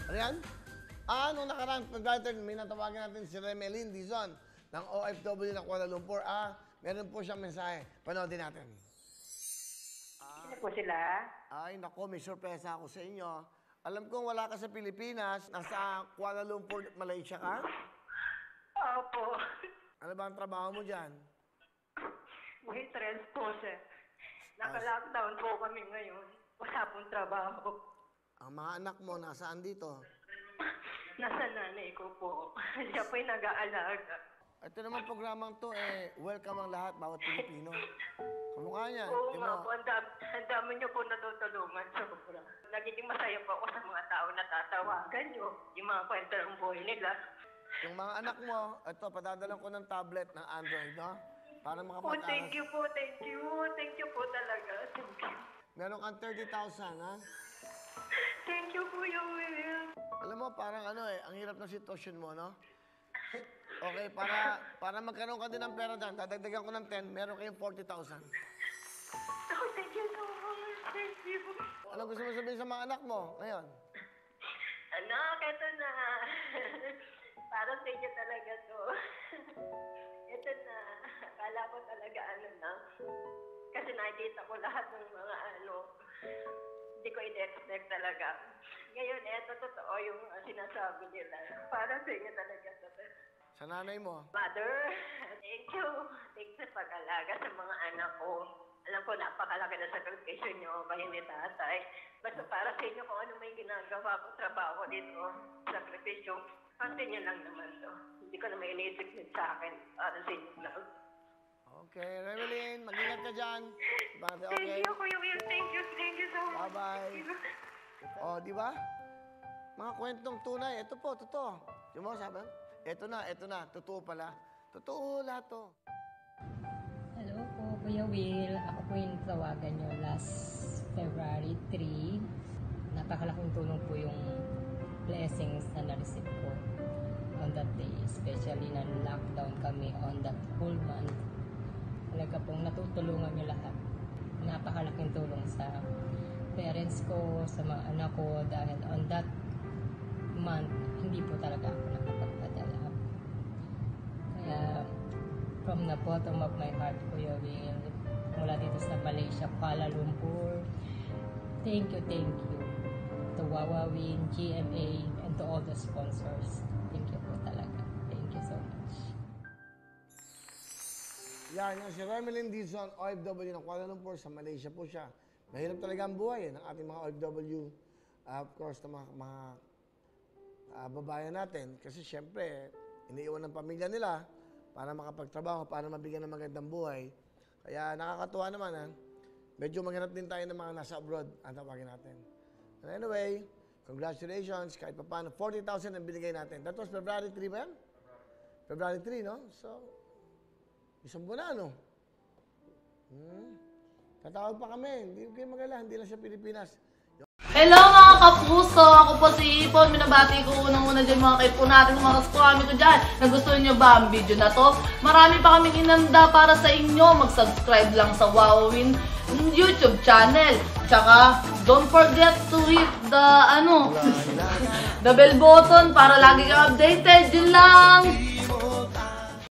Ano yan? Nung nakaraan, pag-writer, may natawagan natin si Remelin Dizon ng OFW ng Kuala Lumpur. Meron po siyang mensahe. Panoodin natin. Sino po sila? Ay, nako, may sorpresa ako sa inyo. Alam kong wala ka sa Pilipinas, nasa Kuala Lumpur, Malaysia ka? Opo. Ano ba ang trabaho mo dyan? Waitress po, sir. Naka-lockdown po kami ngayon. Wala pong trabaho. Ang mga anak mo, nasaan dito? Nasa nanay ko po. Siya po'y nag-aalaga. Ito naman programang to, welcome ang lahat, bawat Pilipino. Kamukha niyan. Oo nga po, ang dami niyo po natutulungan. Sobra. Nagiging masaya po ako sa mga tao na tatawagan niyo. Yung mga kwento ng buhay nila. Yung mga anak mo, ito, padadalan ko ng tablet ng Android, no? Para makapag-aral. Thank you po, thank you. Thank you po talaga. Thank you. Meron kang 30,000, ha? Thank you, Kuya Will. Alam mo, parang ang hirap na sitwasyon mo, no? Okay, para magkaroon ka din ng pera dyan, dadagdagan ko ng 10, meron kayong 40,000. Oh, thank you so much. Thank you. Ano gusto mo sabihin sa mga anak mo ngayon? Anak, eto na. Para sa inyo talaga to. Ito na. Akala ko talaga na. Kasi nakikita ko lahat ng mga hindi ko in-expect talaga. Ngayon, eto totoo yung sinasabi nila. Para sa inyo talaga to. Sa nanay mo? Mother, thank you. Thanks sa pag-alaga sa mga anak ko. Alam ko, napakalaki na sakripisyo niyo kayo ni tatay. Basta para sa inyo kung ano may ginagawa kong trabaho dito, sakripisyo, kasi niyo lang naman to. Hindi ko na may iniisip din sa akin. Para sa inyo lang. Okay, Remelin, mag-ingat ka dyan. Okay. Thank you, Kuya Will. Thank you so much. Bye-bye. Di ba? Mga kwentong tunay. Ito po, totoo. Yung mga sabi, ito na. Totoo pala. Totoo lahat to. Hello po, Kuya Will. Ako po yung tawagan nyo last February 3. Napakalaking tulong po yung blessings na na-receive ko on that day. Especially na lockdown kami on that whole month. Talaga pong natutulungan nyo lahat. Napakalaking tulong sa parents ko, sa mga anak ko, dahil on that month, hindi po talaga ako nakapagpadala. Kaya, from the bottom of my heart, Kuya Will, mula dito sa Malaysia, Kuala Lumpur, thank you to Wawawin, GMA, and to all the sponsors. Thank you po talaga. Thank you so much. Yan si Remelin Dizon, OFW ng Kuala Lumpur, sa Malaysia po siya. Mahirap talaga ang buhay ng ating mga OFW. Of course, ng mga babayan natin. Kasi syempre, iniiwan ng pamilya nila para makapagtrabaho, para mabigyan ng magandang buhay. Kaya nakakatuwa naman, medyo maghanap din tayo ng mga nasa abroad, ang tawagin natin. And anyway, congratulations, kahit pa paano, 40,000 ang binigay natin. That was February 3 ba yan? February 3, no? So, isang buwan na, no? Tatawag pa kami. Hindi kayo mag-alala, hindi lang sa Pilipinas. Hello mga kapuso! Ako po si Ipon. Minabati ko unang-una dyan mga kaipo natin, mga kaskwami ko dyan. Nagustuhan nyo ba ang video na to? Marami pa kaming inanda para sa inyo. Mag-subscribe lang sa Wawawin YouTube channel. Tsaka, don't forget to hit the, the bell button para lagi ka updated. Yun lang!